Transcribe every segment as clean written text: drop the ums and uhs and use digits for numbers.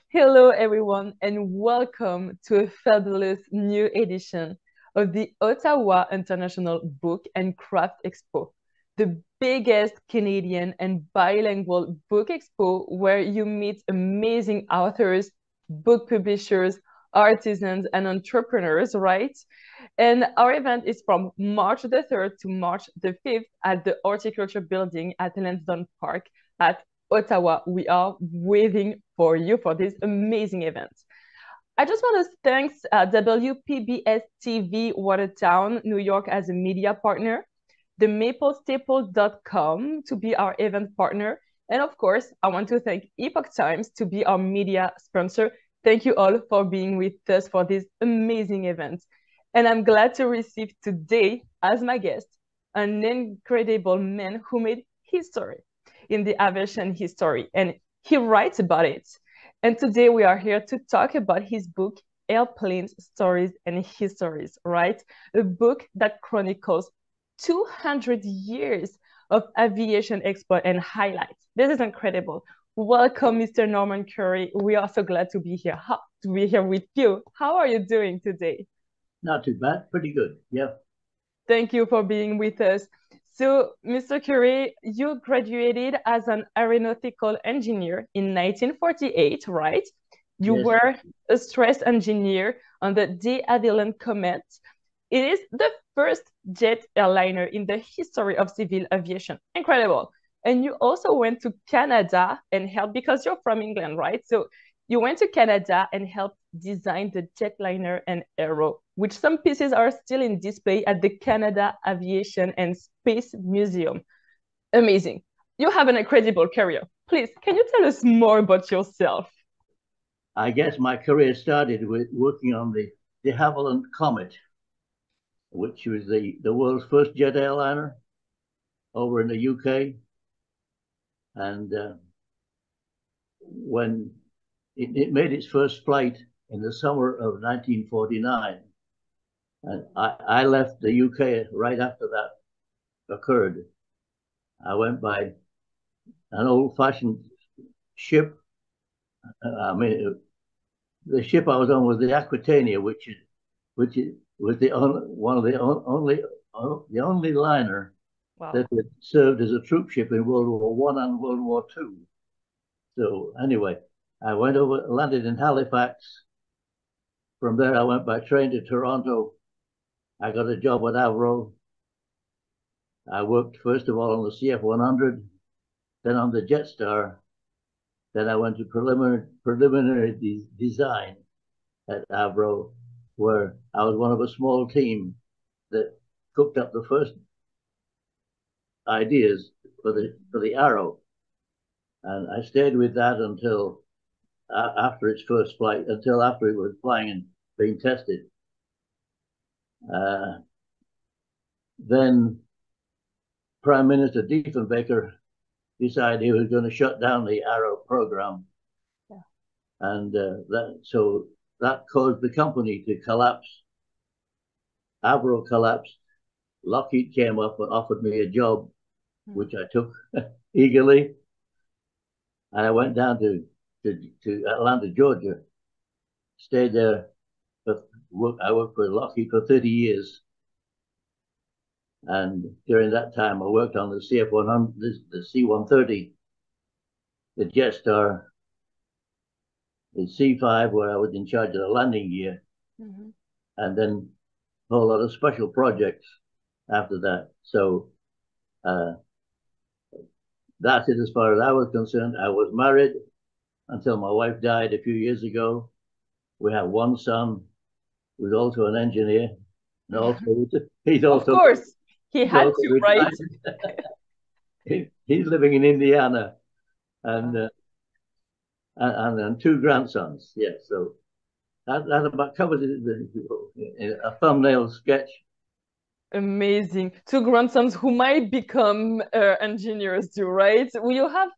Hello, everyone, and welcome to a fabulous new edition of the Ottawa International Book and Craft Expo, the biggest Canadian and bilingual book expo where you meet amazing authors, book publishers, artisans, and entrepreneurs, right? And our event is from March the 3rd to March the 5th at the Horticulture Building at Lansdowne Park at Ottawa. We are waiting for you for this amazing event. I just want to thank WPBS TV Watertown, New York as a media partner, the maplestaples.com to be our event partner. And of course, I want to thank Epoch Times to be our media sponsor. Thank you all for being with us for this amazing event. And I'm glad to receive today as my guest an incredible man who made history in the aviation history, and he writes about it. And today we are here to talk about his book, Airplanes, Stories, and Histories, right? A book that chronicles 200 years of aviation exploit and highlights. This is incredible. Welcome, Mr. Norman Currey. We are so glad to be here, with you. How are you doing today? Not too bad. Pretty good. Yeah. Thank you for being with us. So, Mr. Currey, you graduated as an aeronautical engineer in 1948, right? You Yes. were a stress engineer on the De Havilland Comet. It is the first jet airliner in the history of civil aviation. Incredible. And you also went to Canada and helped, because you're from England, right? So you went to Canada and helped design the jetliner and aero, which some pieces are still in display at the Canada Aviation and Space Museum. Amazing. You have an incredible career. Please, can you tell us more about yourself? I guess my career started with working on the de Havilland Comet, which was the world's first jet airliner over in the UK. And when it made its first flight in the summer of 1949, and I left the UK right after that occurred. I went by an old-fashioned ship. I mean, the ship I was on was the Aquitania, which was one of the only liner Wow. that had served as a troop ship in World War One and World War Two. So anyway, I went over, landed in Halifax. From there, I went by train to Toronto. I got a job at Avro. I worked first of all on the CF 100, then on the Jetstar. Then I went to preliminary design at Avro, where I was one of a small team that cooked up the first ideas for the Arrow, and I stayed with that until after its first flight, until after it was flying and being tested. Then Prime Minister Diefenbaker decided he was going to shut down the Arrow program, Yeah. and that caused the company to collapse. Avro collapsed. Lockheed came up and offered me a job, which I took eagerly, and I went down to Atlanta, Georgia. Stayed there. I worked for Lockheed for 30 years, and during that time, I worked on the CF-100, the C-130, the Jetstar, the C-5, where I was in charge of the landing gear, and then a whole lot of special projects after that. So that's it as far as I was concerned. I was married until my wife died a few years ago. We have one son who's also an engineer, and also Of course, he he's had also to, right? retired. He's living in Indiana, and and two grandsons. Yeah, so that about covers a thumbnail sketch. Amazing. Two grandsons who might become engineers too, right? Well, you have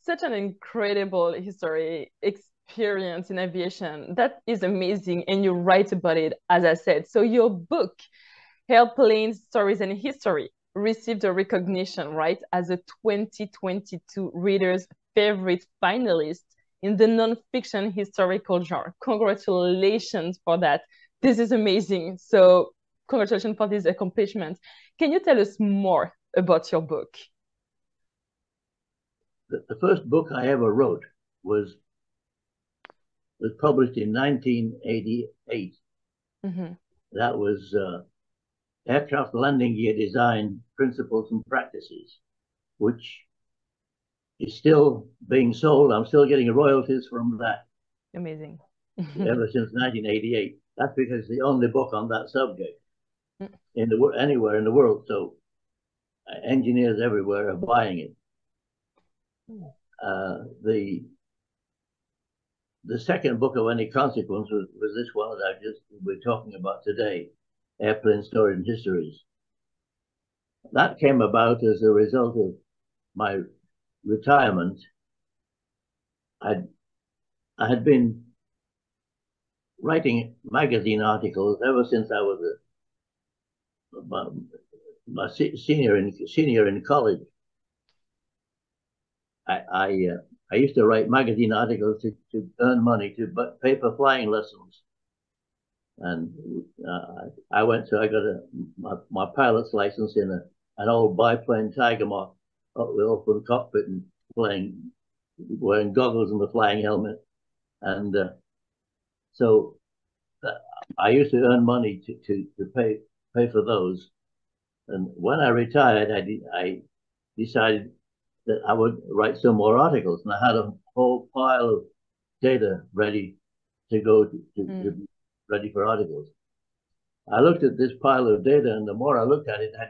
such an incredible history experience in aviation. That is amazing. And you write about it, as I said. So your book, Airplanes, Stories, and History, received a recognition, right, as a 2022 Reader's Favorite finalist in the non-fiction historical genre. Congratulations for that. This is amazing. So congratulations for this accomplishment. Can you tell us more about your book? The first book I ever wrote was published in 1988. Mm-hmm. That was Aircraft Landing Gear Design Principles and Practices, which is still being sold. I'm still getting royalties from that. Amazing. Ever since 1988. That's because it's the only book on that subject in the anywhere in the world. So engineers everywhere are buying it. The second book of any consequence was this one that we're talking about today, Airplane Stories and Histories. That came about as a result of my retirement. I had been writing magazine articles ever since I was my senior in college. I used to write magazine articles to earn money to pay for flying lessons, and I got my pilot's license in an old biplane Tiger Moth up the open cockpit and wearing goggles and the flying helmet, and so I used to earn money to pay for those. And when I retired, I decided that I would write some more articles, and I had a whole pile of data ready to go to ready for articles. I looked at this pile of data, and the more I looked at it, I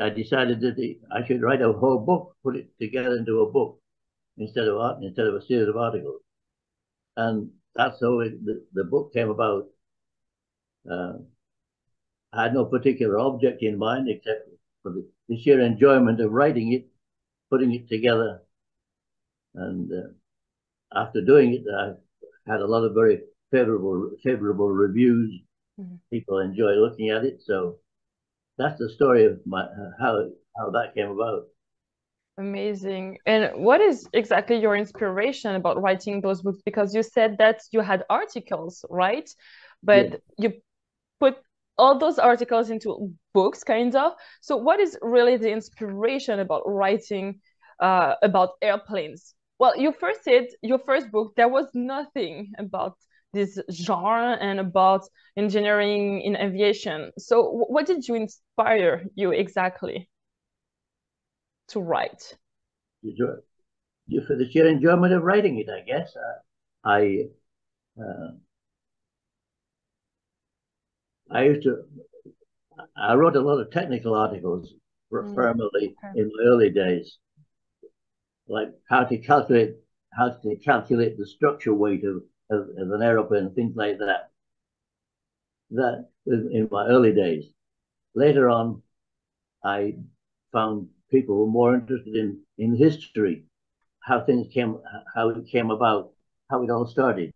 decided that I should write a whole book, put it together into a book instead of a series of articles, and that's how the book came about. I had no particular object in mind except for the sheer enjoyment of writing it, putting it together. And after doing it, I had a lot of very favorable reviews. Mm-hmm. People enjoy looking at it. So that's the story of how that came about. Amazing. And what is exactly your inspiration about writing those books? Because you said that you had articles, right? But you put all those articles into books, kind of. So what is really the inspiration about writing about airplanes? Well, you first said your first book, there was nothing about this genre and about engineering in aviation. So what did you inspire you exactly to write? For the sheer enjoyment of writing it, I guess. I wrote a lot of technical articles primarily in my early days, like how to calculate the structure weight of an aeroplane, things like that. That in my early days. Later on, I found people were more interested in history, how it came about, how it all started,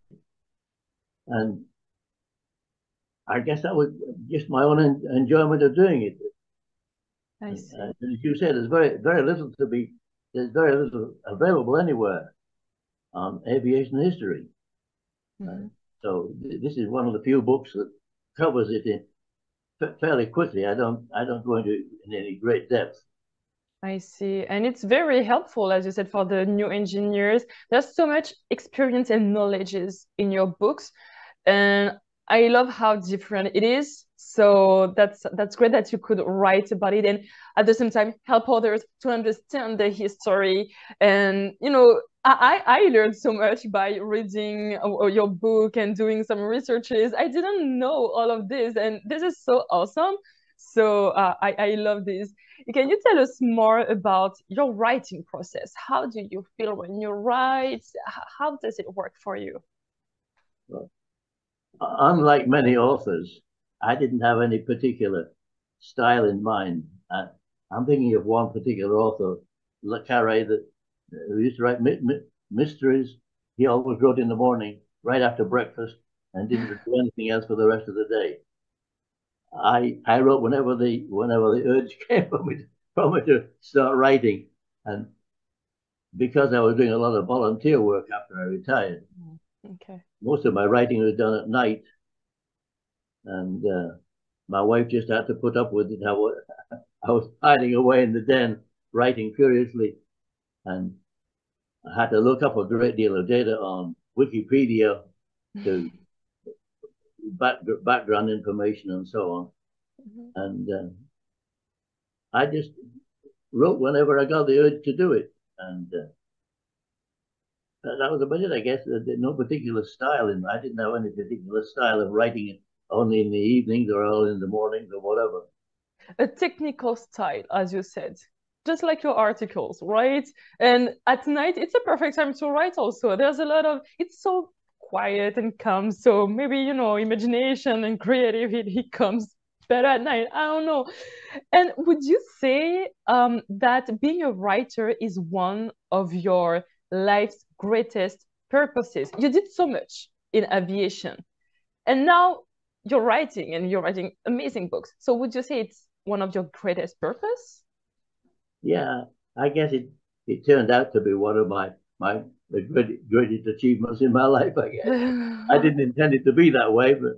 and I guess that was just my own enjoyment of doing it. I see. As you said, there's very little available anywhere on aviation history. Mm-hmm. So this is one of the few books that covers it fairly quickly. I don't go into in any great depth. I see. And it's very helpful, as you said, for the new engineers. There's so much experience and knowledges in your books. And I love how different it is. So that's great that you could write about it and at the same time help others to understand the history. And, you know, I learned so much by reading your book and doing some researches. I didn't know all of this, and this is so awesome. So I love this. Can you tell us more about your writing process? How do you feel when you write? How does it work for you? Well, unlike many authors, I didn't have any particular style in mind. I'm thinking of one particular author, Le Carré, who used to write mysteries. He always wrote in the morning, right after breakfast, and didn't do anything else for the rest of the day. I wrote whenever the urge came for me to start writing, and because I was doing a lot of volunteer work after I retired, Okay. most of my writing was done at night, and my wife just had to put up with it. I was hiding away in the den, writing furiously, and I had to look up a great deal of data on Wikipedia to background information and so on. And I just wrote whenever I got the urge to do it. And that was about it, I guess. No particular style. I didn't have any particular style of writing it only in the evenings or all in the mornings or whatever. A technical style, as you said, just like your articles, right? And at night, it's a perfect time to write also. There's a lot of, it's so quiet and calm. So maybe, imagination and creativity comes better at night. I don't know. And would you say that being a writer is one of your life's greatest purposes? You did so much in aviation, and now you're writing amazing books. So would you say it's one of your greatest purpose? Yeah, I guess it turned out to be one of the greatest achievements in my life, I guess. I didn't intend it to be that way, but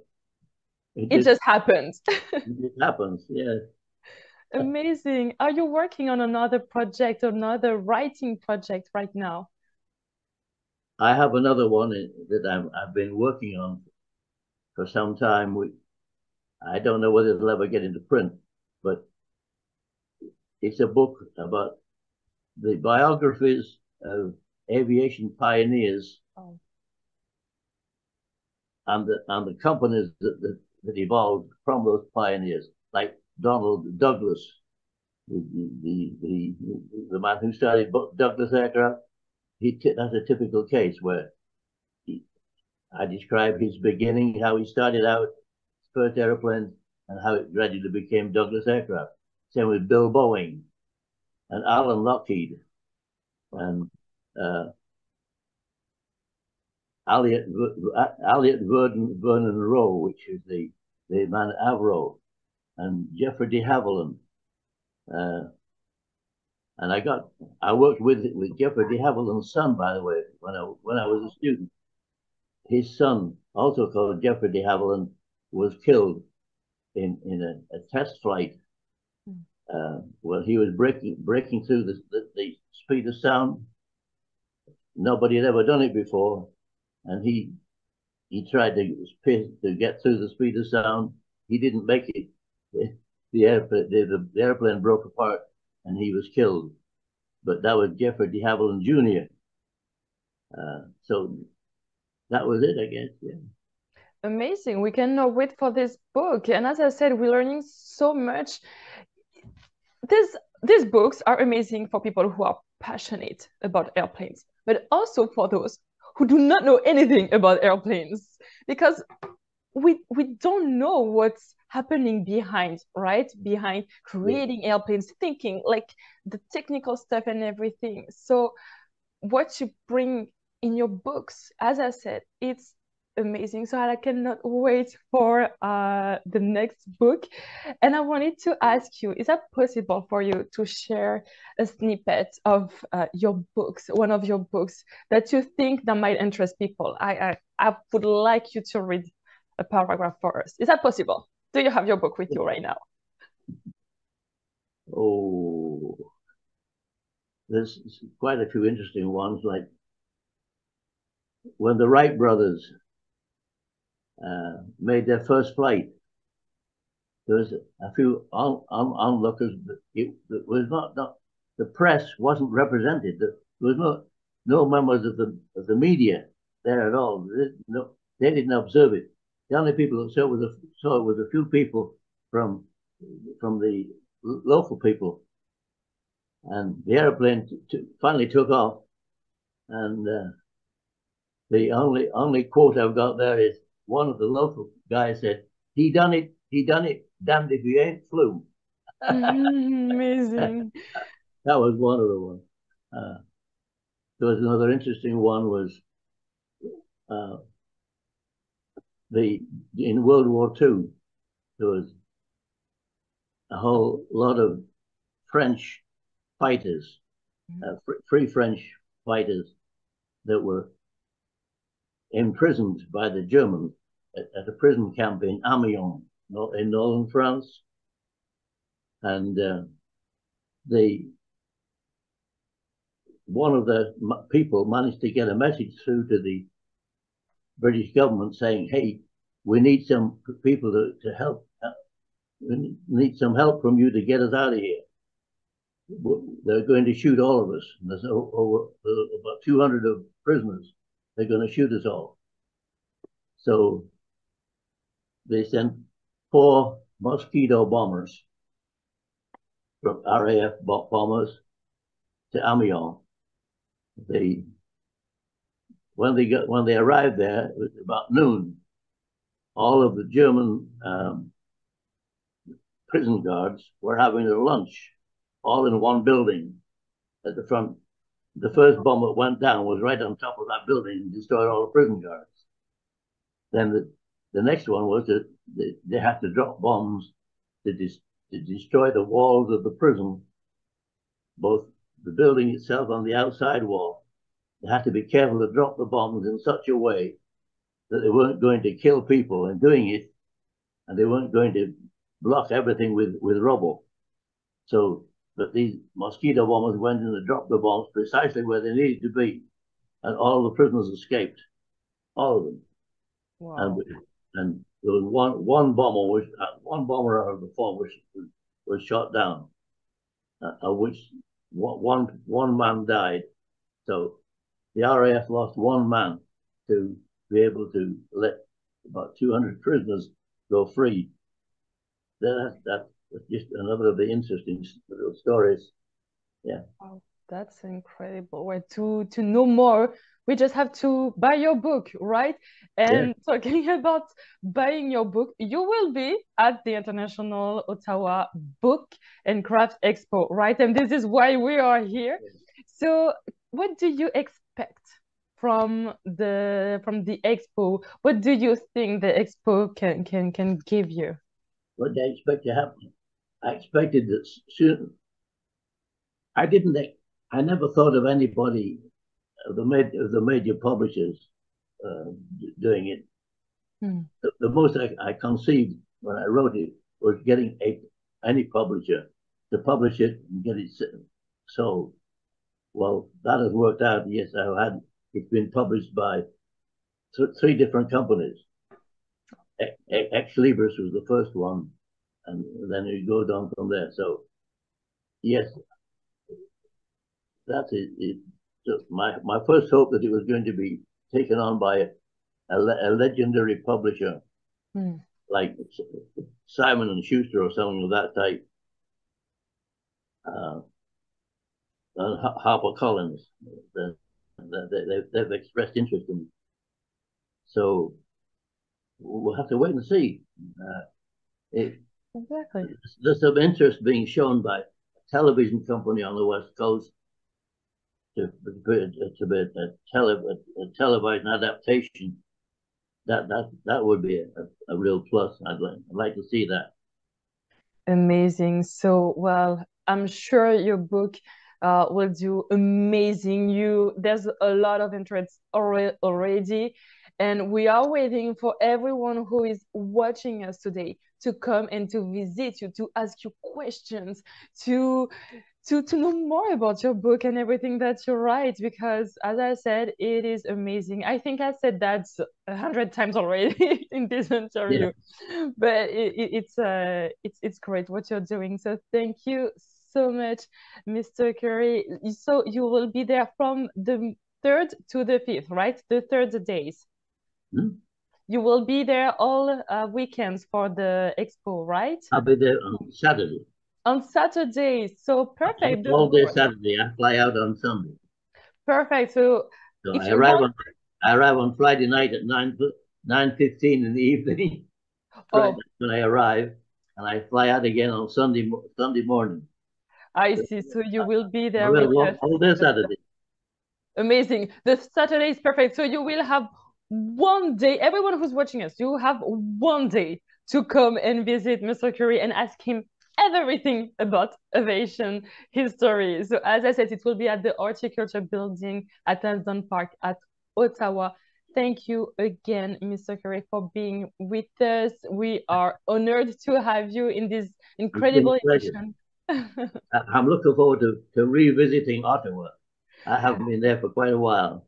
it It just just happened. it happens. Yeah. Amazing. Are you working on another project, another writing project right now? I have another one that I've been working on for some time. I don't know whether it'll ever get into print, but it's a book about the biographies of aviation pioneers Oh. and the companies that evolved from those pioneers, like Donald Douglas, the the, the man who started Douglas Aircraft. That's a typical case where I describe his beginning, how he started out, his first airplane, and how it gradually became Douglas Aircraft. Same with Bill Boeing and Alan Lockheed and uh, Elliot Vernon Rowe, which is the man Avro, and Jeffrey de Havilland. Uh, and I worked with Jeffrey de Havilland's son, by the way, when I was a student. His son, also called Jeffrey de Havilland, was killed in a test flight. Well, he was breaking through the speed of sound. Nobody had ever done it before, and he tried to get through the speed of sound. He didn't make it. The airplane broke apart, and he was killed. But that was Jeffrey de Havilland Jr. So that was it, I guess. Yeah. Amazing. We cannot wait for this book. And as I said, we're learning so much. These books are amazing for people who are passionate about airplanes, but also for those who do not know anything about airplanes, because we don't know what's happening behind, right? Behind Yeah. creating airplanes, thinking like the technical stuff and everything. So what you bring in your books, as I said, it's amazing. So I cannot wait for the next book. And I wanted to ask you, is that possible for you to share a snippet of your books, one of your books that you think that might interest people? I would like you to read a paragraph for us. Is that possible? Do you have your book with you right now? Oh, there's quite a few interesting ones, like when the Wright brothers made their first flight. There was a few onlookers. It was not the press wasn't represented. There was no members of the media there at all. They didn't observe it. The only people that saw it was a few people from the local people, and the airplane finally took off. And the only quote I've got there is one of the local guys said, "He done it. He done it. Damned if he ain't flew." Amazing. That was one of the ones. Uh, there was another interesting one was uh, the in World War II there was a whole lot of French fighters, free French fighters that were imprisoned by the Germans at a prison camp in Amiens, in northern France. And one of the people managed to get a message through to the British government saying, hey, we need some people to help. We need some help from you to get us out of here. They're going to shoot all of us. And there's over about 200 of prisoners. They're going to shoot us all. So they sent 4 Mosquito bombers from RAF bombers to Amiens. When they arrived there, it was about noon. All of the German prison guards were having their lunch, all in one building at the front. The first bomb that went down was right on top of that building and destroyed all the prison guards. Then the next one was that they had to drop bombs to destroy the walls of the prison, both the building itself and the outside wall. They had to be careful to drop the bombs in such a way that they weren't going to kill people in doing it, and they weren't going to block everything with rubble. So that these Mosquito bombers went in and dropped the bombs precisely where they needed to be, and all the prisoners escaped, all of them. Wow. And there was one bomber out of the 4 was shot down, of which one man died. So the RAF lost 1 man to be able to let about 200 prisoners go free. That's just another of the interesting little stories. Yeah. Wow, that's incredible. Well, to know more, we just have to buy your book, right? And Yeah. talking about buying your book, you will be at the International Ottawa Book and Craft Expo, right? And this is why we are here. So, what do you expect from the expo? What do you think the expo can give you? What did I expect to happen? I expected that soon. I never thought of anybody of the major publishers doing it. The most I conceived when I wrote it was getting any publisher to publish it and get it sold. Well, that has worked out. Yes, it's been published by 3 different companies. Ex Libris was the first one, and then you go down from there. So, yes, that's it. So my first hope that it was going to be taken on by a legendary publisher like Simon and Schuster or something of that type, and HarperCollins. They've expressed interest in it. So we'll have to wait and see. Exactly. There's some interest being shown by a television company on the West Coast to be a television adaptation. That would be a real plus. I'd like to see that. Amazing. So, well, I'm sure your book will do amazing. There's a lot of interest already, and we are waiting for everyone who is watching us today to come and to visit you, to ask you questions, to know more about your book and everything that you write, because as I said, it is amazing. I think I said that 100 times already in this interview, but it's great what you're doing. So thank you so much, Mr. Currey. So you will be there from the 3rd to the 5th, right? The 3rd days. You will be there all weekends for the expo, right? I'll be there on Saturday. On Saturday, so perfect. All day Saturday. I fly out on Sunday. Perfect. So I arrive on Friday night at 9:15 in the evening. Right when I arrive, and I fly out again on Sunday morning. I see. So you will be there with us all day Saturday. Amazing. The Saturday is perfect. So you will have one day. Everyone who's watching us, you have one day to come and visit Mr. Currey and ask him everything about aviation history. So as I said, it will be at the Horticulture Building at Ansdon Park at Ottawa. Thank you again, Mr. Currey, for being with us. We are honored to have you in this It's been incredible a pleasure. edition. I'm looking forward to revisiting Ottawa. I haven't been there for quite a while.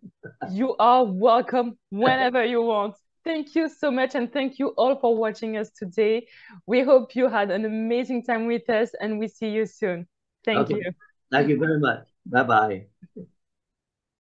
You are welcome whenever you want. Thank you so much, and thank you all for watching us today. We hope you had an amazing time with us, and we see you soon. Thank Okay. you. Thank you very much. Bye bye.